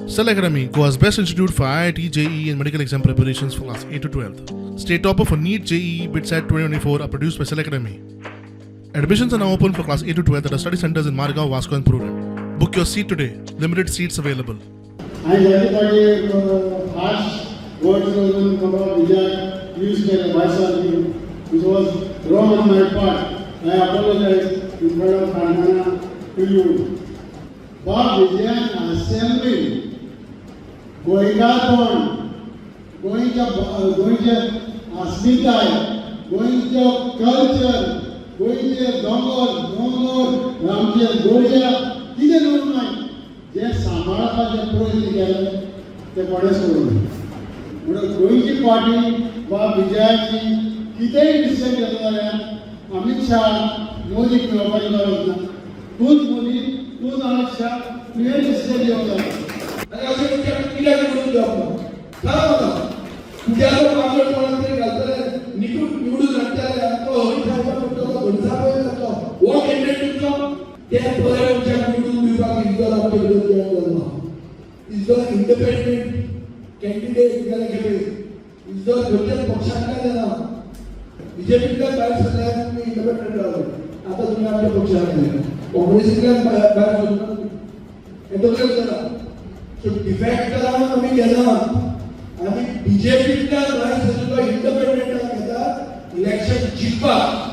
Cell Academy, Goa's best institute for IIT, JEE and medical exam preparations for class 8 to 12th. State topper for NEET, JEE, BITSAT 2024 are produced by Cell Academy. Admissions are now open for class 8 to 12th at our study centers in Margao, Vasco and Purur. Book your seat today. Limited seats available. And everybody harsh words will come out Vijay used the advice which was wrong on my part. I apologize in front of Kandana to you. But Vijay assembly going to Asmita, going to culture, going to Dongor, Ramjay, Goria, he didn't know जे सांभाळता जे project केले ते कोणेच करूं म्हणून गोंयची party वा विजयाची कितेंय डिसिजन घेतलो जाल्यार अमित शाह मोदीक मेळपाची गरज ना तूंच मोदी तूंच अमित शाह तुवें डिसिजन घेवंक जाय आनी अशें कित्याक करून घेवप ना सांग म्हाका तुज्या लोक आमच्या कोणाक तरी घालतले निवडून हाडटले आनी तो हरिसाहेबा म्हणटलो घनसाहेब जातलो हो कॅन्डिडेट तुमचो ते बरे मनशाक निवडून दिवपाक इजो आमचे विरोध जावंक जायना इजो इंडिपेंडंट कॅन्डिडेट गेले खेपे इजो खंयच्याच पक्षांतल्यान येना बीजेपींतल्यान भायर सरल्यार तुमी इंडिपेंडंट रावले आतां तुमी आमच्या पक्षांत गेले काँग्रेसींतल्यान भायर सरना हें तकलेक जाता सो डिफॅक्ट जावन आमी गेला आनी बीजेपींतल्यान भायर सरिल्लो इंडिपेंडंटाक घेता इलेक्शन जिखपाक